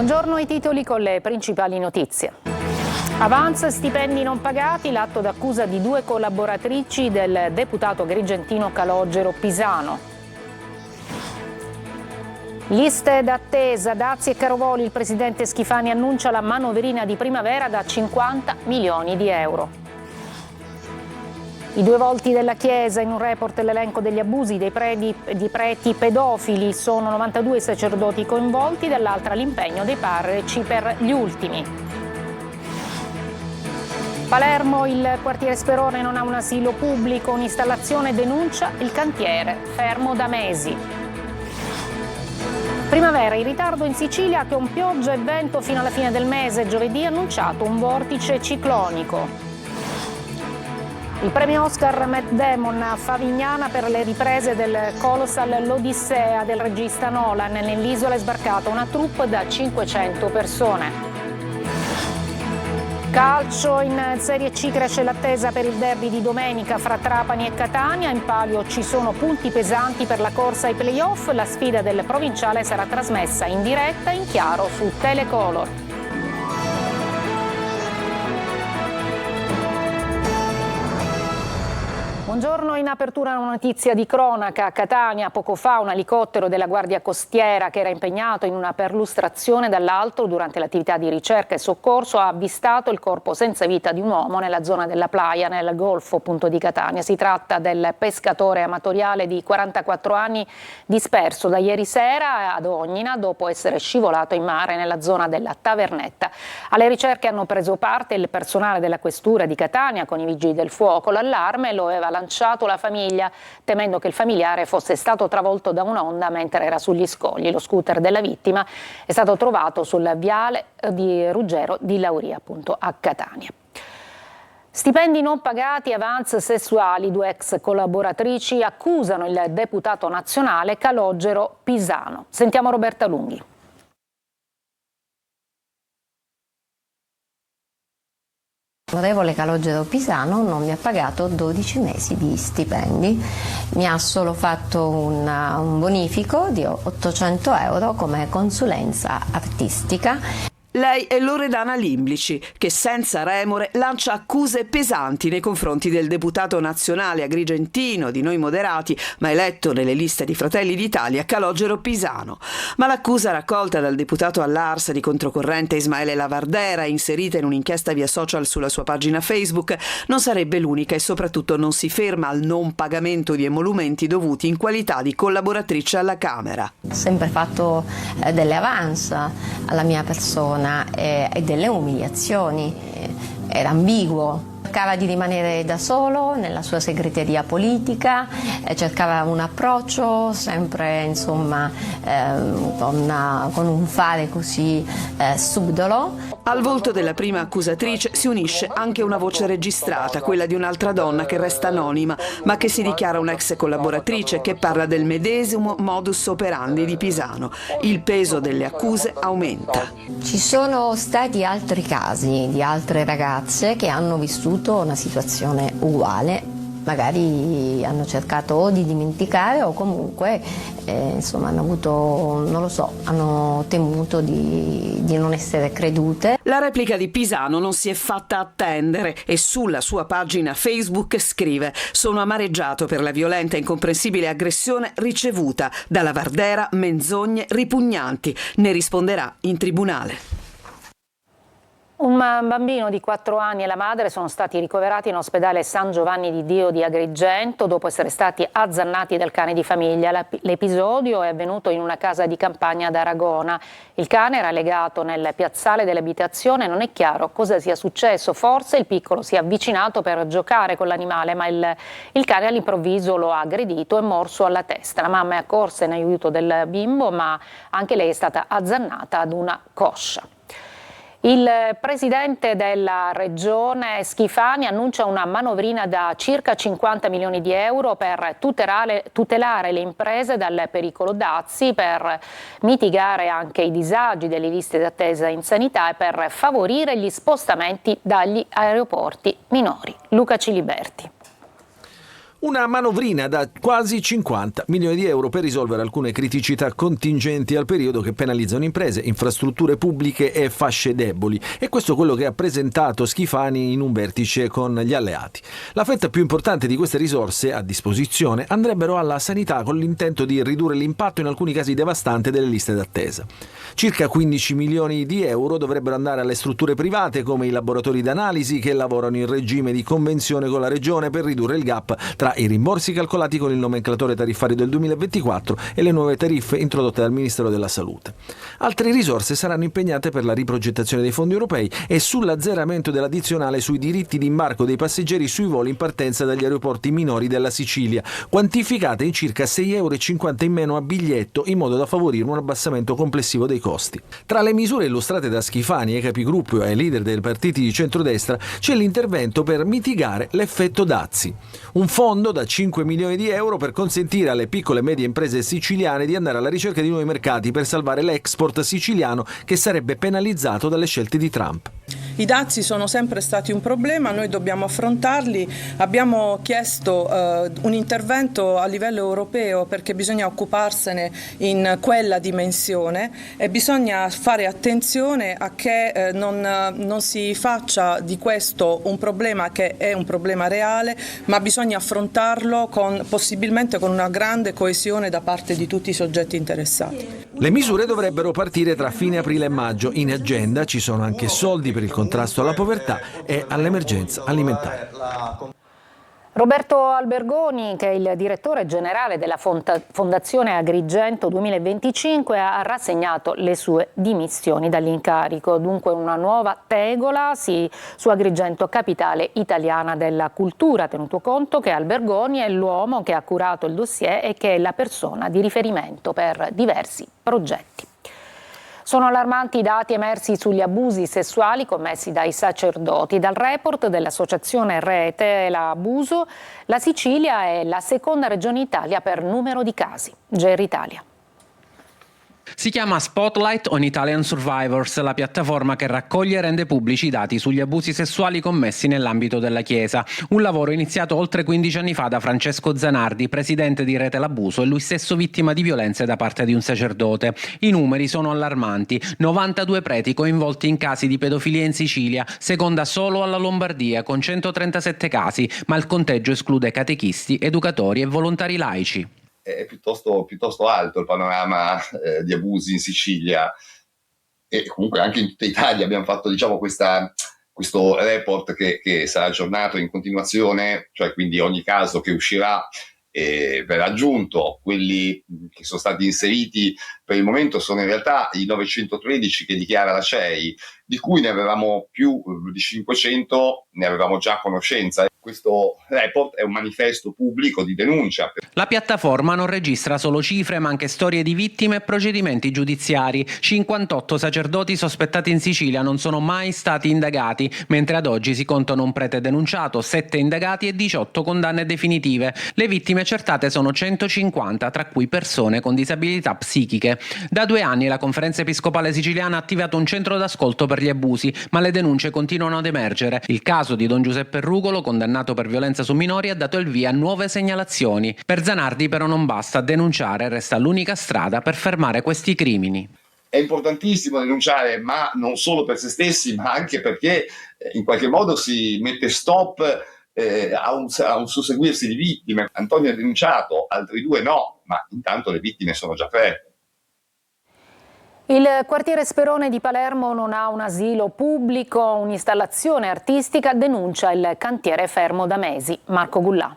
Buongiorno, i titoli con le principali notizie. Avanza stipendi non pagati, l'atto d'accusa di 2 collaboratrici del deputato agrigentino Calogero Pisano. Liste d'attesa, Dazi e Carovoli, il presidente Schifani annuncia la manovrina di primavera da 50 milioni di euro. I 2 volti della Chiesa, in un report l'elenco degli abusi di preti pedofili, sono 92 sacerdoti coinvolti, dall'altra l'impegno dei parroci per gli ultimi. Palermo, il quartiere Sperone non ha un asilo pubblico, un'installazione denuncia il cantiere, fermo da mesi. Primavera, in ritardo in Sicilia con pioggia e vento fino alla fine del mese, giovedì annunciato un vortice ciclonico. Il premio Oscar Matt Damon a Favignana per le riprese del colossal L'Odissea del regista Nolan. Nell'isola è sbarcata una troupe da 500 persone. Calcio, in Serie C cresce l'attesa per il derby di domenica fra Trapani e Catania. In palio ci sono punti pesanti per la corsa ai play-off. La sfida del provinciale sarà trasmessa in diretta in chiaro su Telecolor. Buongiorno, in apertura una notizia di cronaca. A Catania poco fa un elicottero della Guardia Costiera che era impegnato in una perlustrazione dall'alto durante l'attività di ricerca e soccorso ha avvistato il corpo senza vita di un uomo nella zona della Playa, nel golfo appunto di Catania. Si tratta del pescatore amatoriale di 44 anni disperso da ieri sera ad Ognina dopo essere scivolato in mare nella zona della Tavernetta. Alle ricerche hanno preso parte il personale della questura di Catania con i vigili del fuoco. L'allarme lo aveva lanciato la famiglia, temendo che il familiare fosse stato travolto da un'onda mentre era sugli scogli. Lo scooter della vittima è stato trovato sul viale di Ruggero di Lauria, appunto a Catania. Stipendi non pagati, avanzi sessuali, 2 ex collaboratrici accusano il deputato nazionale Calogero Pisano. Sentiamo Roberta Lunghi. L'onorevole Calogero Pisano non mi ha pagato 12 mesi di stipendi, mi ha solo fatto un bonifico di 800 euro come consulenza artistica. Lei è Loredana Limblici, che senza remore lancia accuse pesanti nei confronti del deputato nazionale agrigentino di Noi Moderati, ma eletto nelle liste di Fratelli d'Italia, Calogero Pisano. Ma l'accusa raccolta dal deputato all'Ars di controcorrente Ismaele Lavardera, inserita in un'inchiesta via social sulla sua pagina Facebook, non sarebbe l'unica e soprattutto non si ferma al non pagamento di emolumenti dovuti in qualità di collaboratrice alla Camera. Ho sempre fatto delle avance alla mia persona e delle umiliazioni, era ambiguo. Cercava di rimanere da solo nella sua segreteria politica, cercava un approccio sempre insomma con un fare così subdolo. Al volto della prima accusatrice si unisce anche una voce registrata, quella di un'altra donna che resta anonima, ma che si dichiara un'ex collaboratrice che parla del medesimo modus operandi di Pisano. Il peso delle accuse aumenta. Ci sono stati altri casi di altre ragazze che hanno vissuto una situazione uguale. Magari hanno cercato o di dimenticare o comunque insomma hanno avuto, non lo so, hanno temuto di non essere credute. La replica di Pisano non si è fatta attendere e sulla sua pagina Facebook scrive: sono amareggiato per la violenta e incomprensibile aggressione ricevuta da Lavardera, menzogne ripugnanti. Ne risponderà in tribunale. Un bambino di 4 anni e la madre sono stati ricoverati in ospedale San Giovanni di Dio di Agrigento dopo essere stati azzannati dal cane di famiglia. L'episodio è avvenuto in una casa di campagna ad Aragona. Il cane era legato nel piazzale dell'abitazione, non è chiaro cosa sia successo. Forse il piccolo si è avvicinato per giocare con l'animale, ma il cane all'improvviso lo ha aggredito e morso alla testa. La mamma è accorsa in aiuto del bimbo, ma anche lei è stata azzannata ad una coscia. Il presidente della regione Schifani annuncia una manovrina da circa 50 milioni di euro per tutelare le imprese dal pericolo dazi, per mitigare anche i disagi delle liste d'attesa in sanità e per favorire gli spostamenti dagli aeroporti minori. Luca Ciliberti. Una manovrina da quasi 50 milioni di euro per risolvere alcune criticità contingenti al periodo che penalizzano imprese, infrastrutture pubbliche e fasce deboli. E questo è quello che ha presentato Schifani in un vertice con gli alleati. La fetta più importante di queste risorse a disposizione andrebbero alla sanità, con l'intento di ridurre l'impatto in alcuni casi devastante delle liste d'attesa. Circa 15 milioni di euro dovrebbero andare alle strutture private come i laboratori d'analisi che lavorano in regime di convenzione con la regione per ridurre il gap tra i rimborsi calcolati con il nomenclatore tariffario del 2024 e le nuove tariffe introdotte dal Ministero della Salute. Altre risorse saranno impegnate per la riprogettazione dei fondi europei e sull'azzeramento dell'addizionale sui diritti di imbarco dei passeggeri sui voli in partenza dagli aeroporti minori della Sicilia, quantificate in circa 6,50 euro in meno a biglietto, in modo da favorire un abbassamento complessivo dei costi. Tra le misure illustrate da Schifani ai capigruppo e ai leader dei partiti di centrodestra c'è l'intervento per mitigare l'effetto dazi. Un fondo da 5 milioni di euro per consentire alle piccole e medie imprese siciliane di andare alla ricerca di nuovi mercati per salvare l'export siciliano che sarebbe penalizzato dalle scelte di Trump. I dazi sono sempre stati un problema, noi dobbiamo affrontarli. Abbiamo chiesto un intervento a livello europeo perché bisogna occuparsene in quella dimensione e bisogna fare attenzione a che non si faccia di questo un problema che è un problema reale, ma bisogna affrontarlo possibilmente con una grande coesione da parte di tutti i soggetti interessati. Le misure dovrebbero partire tra fine aprile e maggio. In agenda ci sono anche soldi per il contrasto alla povertà e all'emergenza alimentare. Roberto Albergoni, che è il direttore generale della Fondazione Agrigento 2025, ha rassegnato le sue dimissioni dall'incarico. Dunque una nuova tegola su Agrigento, capitale italiana della cultura, tenuto conto che Albergoni è l'uomo che ha curato il dossier e che è la persona di riferimento per diversi progetti. Sono allarmanti i dati emersi sugli abusi sessuali commessi dai sacerdoti. Dal report dell'associazione Rete l'Abuso, la Sicilia è la seconda regione Italia per numero di casi. GR Italia. Si chiama Spotlight on Italian Survivors, la piattaforma che raccoglie e rende pubblici i dati sugli abusi sessuali commessi nell'ambito della Chiesa. Un lavoro iniziato oltre 15 anni fa da Francesco Zanardi, presidente di Rete l'Abuso e lui stesso vittima di violenze da parte di un sacerdote. I numeri sono allarmanti: 92 preti coinvolti in casi di pedofilia in Sicilia, seconda solo alla Lombardia con 137 casi, ma il conteggio esclude catechisti, educatori e volontari laici. È piuttosto alto il panorama di abusi in Sicilia e comunque anche in tutta Italia. Abbiamo fatto questo report che sarà aggiornato in continuazione, cioè quindi ogni caso che uscirà verrà aggiunto. Quelli che sono stati inseriti per il momento sono in realtà i 913 che dichiara la CEI, di cui ne avevamo più di 500, ne avevamo già conoscenza. Questo report è un manifesto pubblico di denuncia. La piattaforma non registra solo cifre, ma anche storie di vittime e procedimenti giudiziari. 58 sacerdoti sospettati in Sicilia non sono mai stati indagati, mentre ad oggi si contano un prete denunciato, 7 indagati e 18 condanne definitive. Le vittime accertate sono 150, tra cui persone con disabilità psichiche. Da 2 anni la Conferenza Episcopale Siciliana ha attivato un centro d'ascolto per gli abusi, ma le denunce continuano ad emergere. Il caso di Don Giuseppe Rugolo, condannato per violenza su minori, ha dato il via a nuove segnalazioni. Per Zanardi però non basta denunciare, resta l'unica strada per fermare questi crimini. È importantissimo denunciare, ma non solo per se stessi, ma anche perché in qualche modo si mette stop a un susseguirsi di vittime. Antonio ha denunciato, altri 2 no, ma intanto le vittime sono già 3. Il quartiere Sperone di Palermo non ha un asilo pubblico, un'installazione artistica, denuncia il cantiere fermo da mesi. Marco Gullà.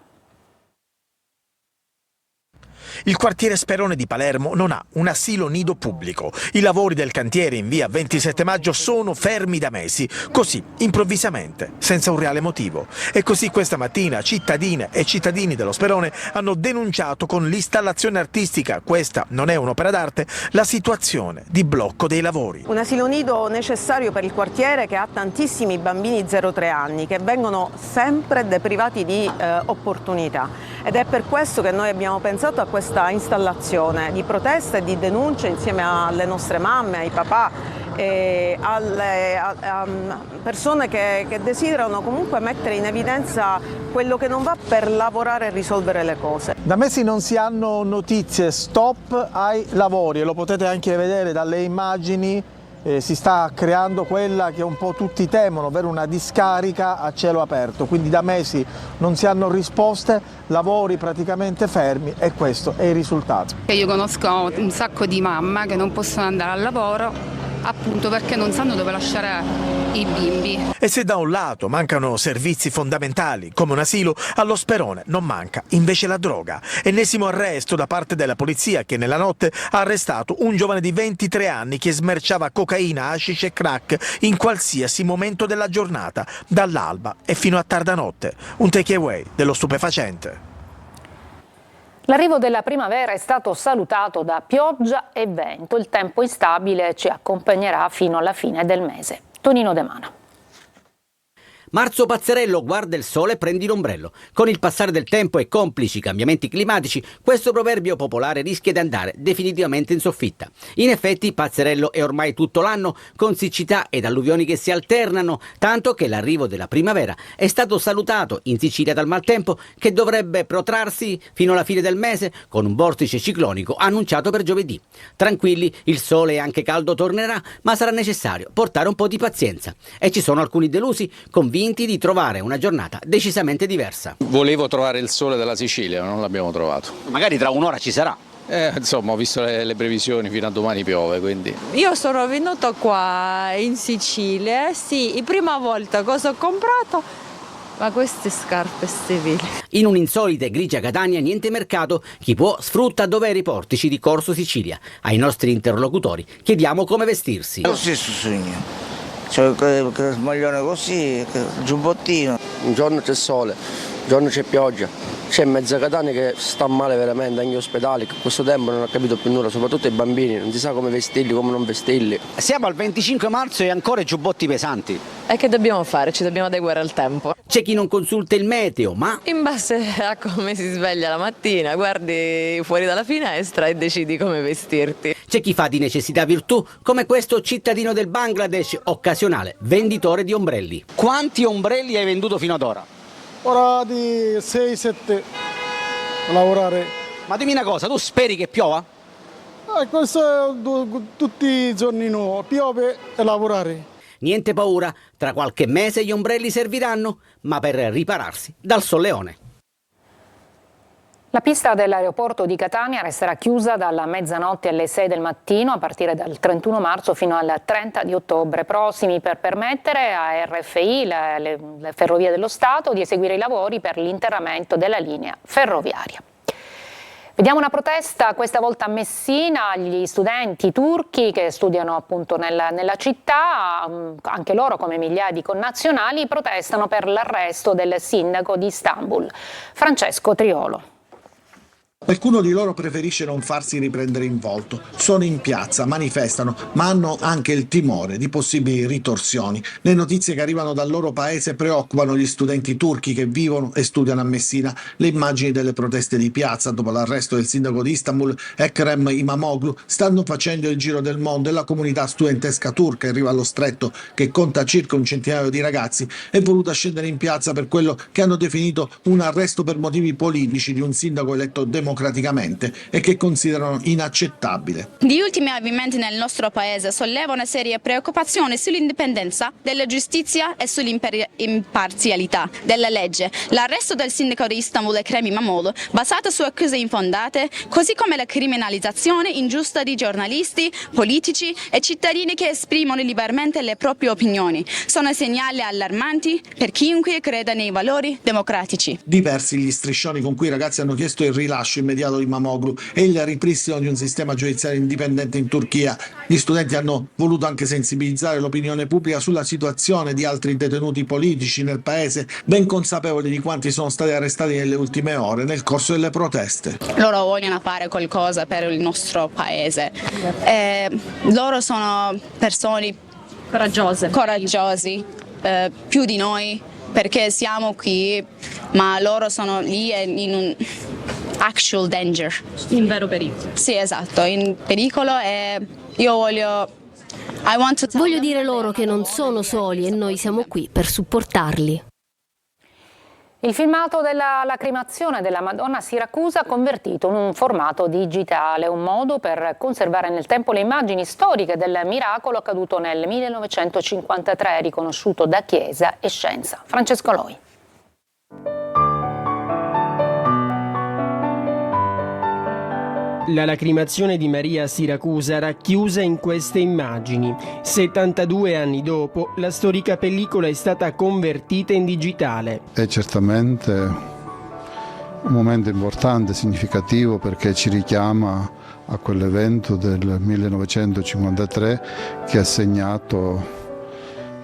Il quartiere Sperone di Palermo non ha un asilo nido pubblico. I lavori del cantiere in via 27 maggio sono fermi da mesi, così improvvisamente, senza un reale motivo. E così questa mattina cittadine e cittadini dello Sperone hanno denunciato con l'installazione artistica, questa non è un'opera d'arte, la situazione di blocco dei lavori. Un asilo nido necessario per il quartiere che ha tantissimi bambini 0-3 anni che vengono sempre deprivati di opportunità. Ed è per questo che noi abbiamo pensato a questa installazione di protesta e di denuncia insieme alle nostre mamme, ai papà a persone che desiderano comunque mettere in evidenza quello che non va per lavorare e risolvere le cose. Da mesi non si hanno notizie, stop ai lavori, e lo potete anche vedere dalle immagini. Si sta creando quella che un po' tutti temono, ovvero una discarica a cielo aperto, quindi da mesi non si hanno risposte, lavori praticamente fermi, e questo è il risultato. Io conosco un sacco di mamme che non possono andare al lavoro appunto perché non sanno dove lasciare i bimbi. E se da un lato mancano servizi fondamentali come un asilo, allo Sperone non manca invece la droga. Ennesimo arresto da parte della polizia, che nella notte ha arrestato un giovane di 23 anni che smerciava cocaina, hashish e crack in qualsiasi momento della giornata, dall'alba e fino a tarda notte. Un takeaway dello stupefacente. L'arrivo della primavera è stato salutato da pioggia e vento. Il tempo instabile ci accompagnerà fino alla fine del mese. Tonino De Mano. Marzo pazzerello, guarda il sole e prendi l'ombrello. Con il passare del tempo e complici cambiamenti climatici, questo proverbio popolare rischia di andare definitivamente in soffitta. In effetti, pazzerello è ormai tutto l'anno, con siccità ed alluvioni che si alternano, tanto che l'arrivo della primavera è stato salutato in Sicilia dal maltempo, che dovrebbe protrarsi fino alla fine del mese, con un vortice ciclonico annunciato per giovedì. Tranquilli, il sole e anche caldo tornerà, ma sarà necessario portare un po' di pazienza. E ci sono alcuni delusi, convinti di trovare una giornata decisamente diversa. Volevo trovare il sole della Sicilia, non l'abbiamo trovato. Magari tra un'ora ci sarà. Insomma, ho visto le previsioni, fino a domani piove, quindi. Io sono venuta qua in Sicilia, sì, la prima volta cosa ho comprato? Ma queste scarpe stivili. In un'insolita e grigia Catania, niente mercato, chi può sfrutta doveri portici di Corso Sicilia. Ai nostri interlocutori chiediamo come vestirsi. Lo stesso sogno. C'è il maglione così, il giubbottino. Un giorno c'è sole, un giorno c'è pioggia. C'è mezza Catania che sta male veramente, anche gli ospedali, che a questo tempo non ha capito più nulla, soprattutto i bambini, non si sa come vestirli, come non vestirli. Siamo al 25 marzo e ancora i giubbotti pesanti. E che dobbiamo fare? Ci dobbiamo adeguare al tempo. C'è chi non consulta il meteo, ma in base a come si sveglia la mattina, guardi fuori dalla finestra e decidi come vestirti. C'è chi fa di necessità virtù, come questo cittadino del Bangladesh, occasionale venditore di ombrelli. Quanti ombrelli hai venduto fino ad ora? Ora di 6-7 a lavorare. Ma dimmi una cosa, tu speri che piova? Questo è tutti i giorni nuovo, piove e lavorare. Niente paura, tra qualche mese gli ombrelli serviranno, ma per ripararsi dal solleone. La pista dell'aeroporto di Catania resterà chiusa dalla mezzanotte alle 6 del mattino a partire dal 31 marzo fino al 30 di ottobre prossimi, per permettere a RFI, le Ferrovie dello Stato, di eseguire i lavori per l'interramento della linea ferroviaria. Vediamo una protesta, questa volta a Messina. Gli studenti turchi che studiano appunto nella città, anche loro come migliaia di connazionali, protestano per l'arresto del sindaco di Istanbul, Francesco Triolo. Qualcuno di loro preferisce non farsi riprendere in volto, sono in piazza, manifestano, ma hanno anche il timore di possibili ritorsioni. Le notizie che arrivano dal loro paese preoccupano gli studenti turchi che vivono e studiano a Messina. Le immagini delle proteste di piazza dopo l'arresto del sindaco di Istanbul, Ekrem Imamoglu, stanno facendo il giro del mondo, e la comunità studentesca turca in riva allo stretto, che conta circa un centinaio di ragazzi, è voluta scendere in piazza per quello che hanno definito un arresto per motivi politici di un sindaco eletto democraticamente e che considerano inaccettabile. Gli ultimi avvenimenti nel nostro paese sollevano una seria preoccupazione sull'indipendenza della giustizia e sull'imparzialità della legge. L'arresto del sindaco di Istanbul, Ekrem Imamoglu, basato su accuse infondate, così come la criminalizzazione ingiusta di giornalisti, politici e cittadini che esprimono liberamente le proprie opinioni, sono segnali allarmanti per chiunque creda nei valori democratici. Diversi gli striscioni con cui i ragazzi hanno chiesto il rilascio immediato di Imamoglu e il ripristino di un sistema giudiziario indipendente in Turchia. Gli studenti hanno voluto anche sensibilizzare l'opinione pubblica sulla situazione di altri detenuti politici nel paese, ben consapevoli di quanti sono stati arrestati nelle ultime ore nel corso delle proteste. Loro vogliono fare qualcosa per il nostro paese. Loro sono persone coraggiosi, più di noi, perché siamo qui, ma loro sono lì in un actual danger. In vero pericolo. Sì, esatto, in pericolo, e io voglio Voglio dire loro che non sono soli e noi siamo qui per supportarli. Il filmato della lacrimazione della Madonna a Siracusa convertito in un formato digitale, un modo per conservare nel tempo le immagini storiche del miracolo accaduto nel 1953, riconosciuto da Chiesa e Scienza. Francesco Loi. La lacrimazione di Maria a Siracusa racchiusa in queste immagini. 72 anni dopo, la storica pellicola è stata convertita in digitale. È certamente un momento importante, significativo, perché ci richiama a quell'evento del 1953 che ha segnato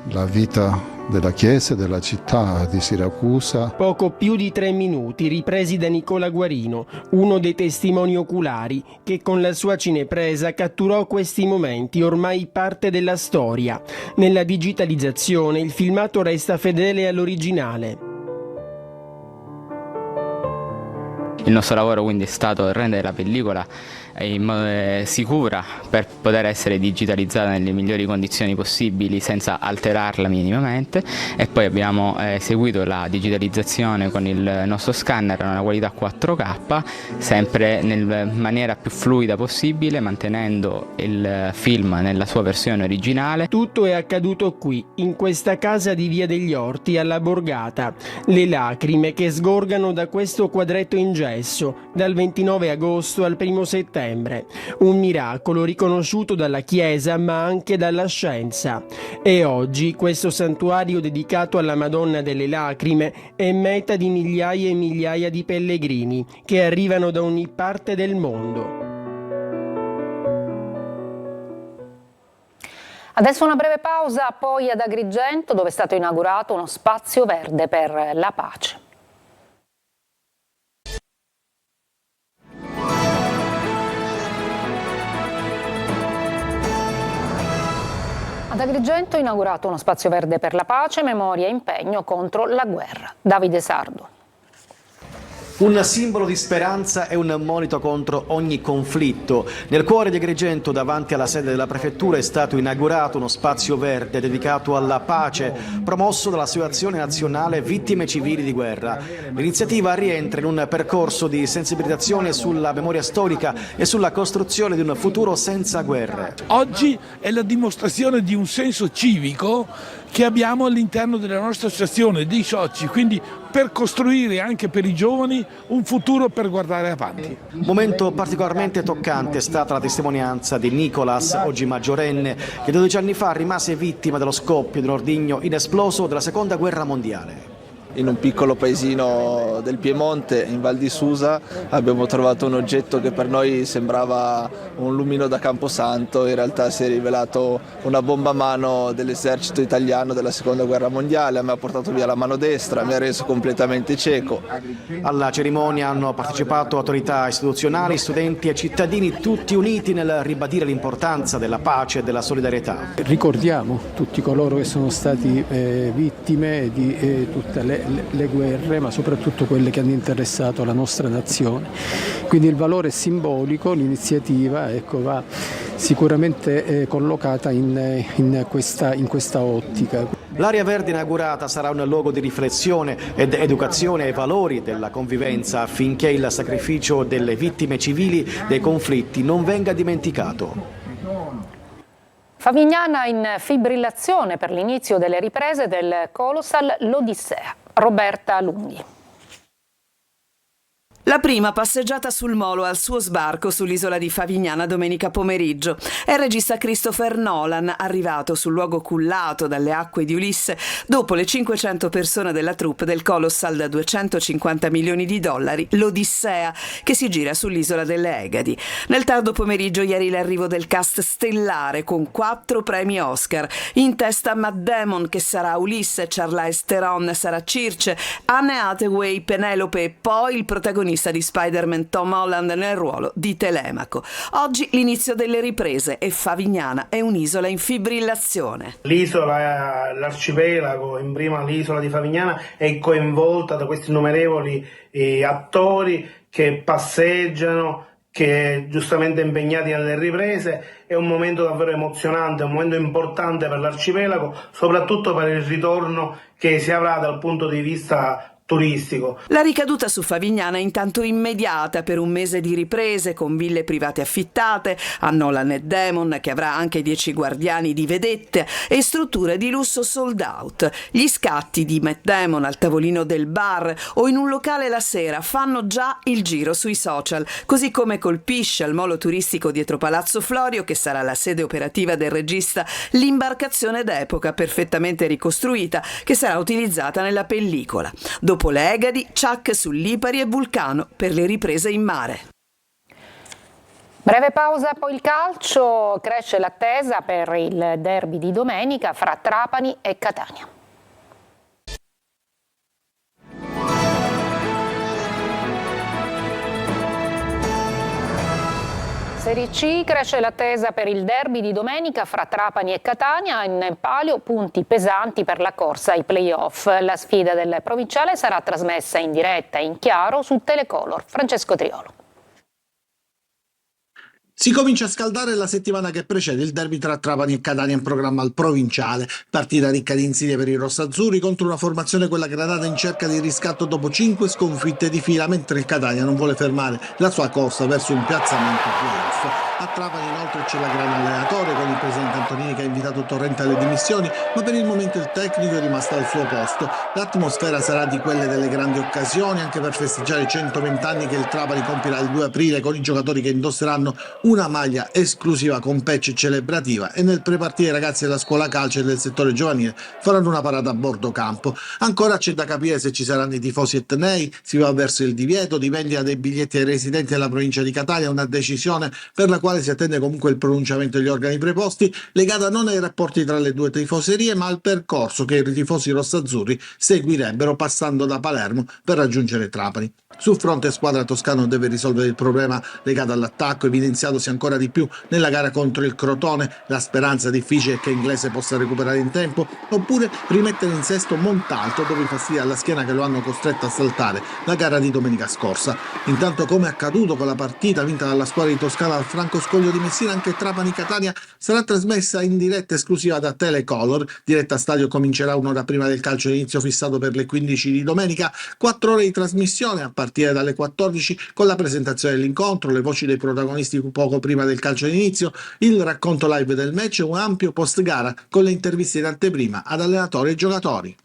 la vita della chiesa e della città di Siracusa. Poco più di 3 minuti ripresi da Nicola Guarino, uno dei testimoni oculari che con la sua cinepresa catturò questi momenti, ormai parte della storia. Nella digitalizzazione il filmato resta fedele all'originale. Il nostro lavoro quindi è stato rendere la pellicola sicura per poter essere digitalizzata nelle migliori condizioni possibili senza alterarla minimamente, e poi abbiamo eseguito la digitalizzazione con il nostro scanner a una qualità 4K, sempre nella maniera più fluida possibile, mantenendo il film nella sua versione originale. Tutto è accaduto qui, in questa casa di Via degli Orti alla Borgata. Le lacrime che sgorgano da questo quadretto in gesso dal 29 agosto al 1 settembre. Un miracolo riconosciuto dalla Chiesa ma anche dalla scienza. E oggi questo santuario dedicato alla Madonna delle Lacrime è meta di migliaia e migliaia di pellegrini che arrivano da ogni parte del mondo. Adesso una breve pausa, poi ad Agrigento, dove è stato inaugurato uno spazio verde per la pace. Ad Agrigento è inaugurato uno spazio verde per la pace, memoria e impegno contro la guerra. Davide Sardo. Un simbolo di speranza e un monito contro ogni conflitto. Nel cuore di Agrigento, davanti alla sede della prefettura, è stato inaugurato uno spazio verde dedicato alla pace, promosso dall'Associazione Nazionale Vittime Civili di Guerra. L'iniziativa rientra in un percorso di sensibilizzazione sulla memoria storica e sulla costruzione di un futuro senza guerre. Oggi è la dimostrazione di un senso civico che abbiamo all'interno della nostra associazione, dei soci, quindi per costruire anche per i giovani un futuro per guardare avanti. Momento particolarmente toccante è stata la testimonianza di Nicolas, oggi maggiorenne, che 12 anni fa rimase vittima dello scoppio di un ordigno inesploso della Seconda Guerra Mondiale. In un piccolo paesino del Piemonte, in Val di Susa, abbiamo trovato un oggetto che per noi sembrava un lumino da Camposanto, in realtà si è rivelato una bomba a mano dell'esercito italiano della Seconda Guerra Mondiale. Mi ha portato via la mano destra, mi ha reso completamente cieco. Alla cerimonia hanno partecipato autorità istituzionali, studenti e cittadini, tutti uniti nel ribadire l'importanza della pace e della solidarietà. Ricordiamo tutti coloro che sono stati vittime di tutte le guerre, ma soprattutto quelle che hanno interessato la nostra nazione. Quindi il valore simbolico, l'iniziativa va sicuramente collocata in questa ottica. L'area verde inaugurata sarà un luogo di riflessione ed educazione ai valori della convivenza, affinché il sacrificio delle vittime civili dei conflitti non venga dimenticato. Favignana in fibrillazione per l'inizio delle riprese del Colossal L'Odissea. Roberta Lunghi. La prima passeggiata sul molo al suo sbarco sull'isola di Favignana domenica pomeriggio. È il regista Christopher Nolan, arrivato sul luogo cullato dalle acque di Ulisse dopo le 500 persone della troupe del Colossal da $250 milioni, l'Odissea, che si gira sull'isola delle Egadi. Nel tardo pomeriggio ieri l'arrivo del cast stellare con 4 premi Oscar. In testa Matt Damon, che sarà Ulisse, Charlize Theron sarà Circe, Anne Hathaway, Penelope e poi il protagonista di Spider-Man Tom Holland nel ruolo di Telemaco. Oggi l'inizio delle riprese e Favignana è un'isola in fibrillazione. L'isola, l'arcipelago, in prima l'isola di Favignana, è coinvolta da questi innumerevoli attori che passeggiano, che giustamente impegnati nelle riprese. È un momento davvero emozionante, un momento importante per l'arcipelago, soprattutto per il ritorno che si avrà dal punto di vista turistico. La ricaduta su Favignana è intanto immediata per un mese di riprese con ville private affittate, a Nolan e Demon che avrà anche 10 guardiani di vedette e strutture di lusso sold out. Gli scatti di Matt Damon al tavolino del bar o in un locale la sera fanno già il giro sui social, così come colpisce al molo turistico dietro Palazzo Florio, che sarà la sede operativa del regista, l'imbarcazione d'epoca perfettamente ricostruita che sarà utilizzata nella pellicola. Dopo le Egadi, Chuck su Lipari e Vulcano per le riprese in mare. Breve pausa, poi il calcio. Cresce l'attesa per il derby di domenica fra Trapani e Catania. Serie C, cresce l'attesa per il derby di domenica fra Trapani e Catania, in palio punti pesanti per la corsa ai play-off. La sfida del provinciale sarà trasmessa in diretta e in chiaro su Telecolor. Francesco Triolo. Si comincia a scaldare la settimana che precede il derby tra Trapani e Catania in programma al provinciale. Partita ricca di insidie per i rossazzurri contro una formazione quella granata in cerca di riscatto dopo 5 sconfitte di fila, mentre il Catania non vuole fermare la sua corsa verso un piazzamento playoff. A Trapani inoltre c'è la gran allenatore con il presidente Antonini che ha invitato Torrente alle dimissioni, ma per il momento il tecnico è rimasto al suo posto. L'atmosfera sarà di quelle delle grandi occasioni anche per festeggiare i 120 anni che il Trapani compirà il 2 aprile con i giocatori che indosseranno una maglia esclusiva con patch celebrativa e nel prepartire i ragazzi della scuola calcio e del settore giovanile faranno una parata a bordo campo. Ancora c'è da capire se ci saranno i tifosi etnei, si va verso il divieto di vendita dei biglietti ai residenti della provincia di Catania, una decisione per la quale si attende comunque il pronunciamento degli organi preposti, legata non ai rapporti tra le due tifoserie ma al percorso che i tifosi rossazzurri seguirebbero passando da Palermo per raggiungere Trapani. Sul fronte squadra toscano deve risolvere il problema legato all'attacco, evidenziatosi ancora di più nella gara contro il Crotone. La speranza difficile è che Inglese possa recuperare in tempo oppure rimettere in sesto Montalto dopo i fastidi alla schiena che lo hanno costretto a saltare la gara di domenica scorsa. Intanto, come accaduto con la partita vinta dalla squadra di Toscana al Franco Scoglio di Messina, anche Trapani Catania sarà trasmessa in diretta esclusiva da Telecolor. Diretta stadio comincerà un'ora prima del calcio d'inizio fissato per le 15 di domenica, 4 ore di trasmissione a partire dalle 14 con la presentazione dell'incontro, le voci dei protagonisti poco prima del calcio d'inizio, il racconto live del match e un ampio post gara con le interviste in anteprima ad allenatori e giocatori.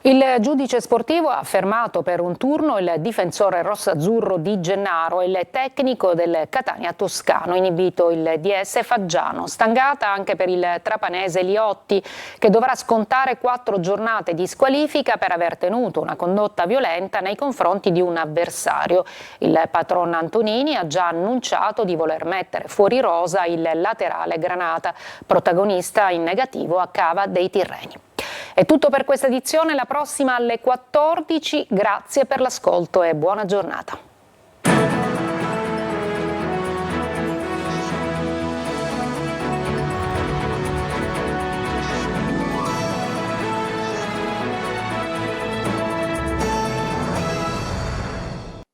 Il giudice sportivo ha fermato per un turno il difensore rossazzurro Di Gennaro e il tecnico del Catania Toscano, inibito il DS Faggiano. Stangata anche per il trapanese Liotti, che dovrà scontare 4 giornate di squalifica per aver tenuto una condotta violenta nei confronti di un avversario. Il patron Antonini ha già annunciato di voler mettere fuori rosa il laterale Granata, protagonista in negativo a Cava dei Tirreni. È tutto per questa edizione, la prossima alle 14. Grazie per l'ascolto e buona giornata.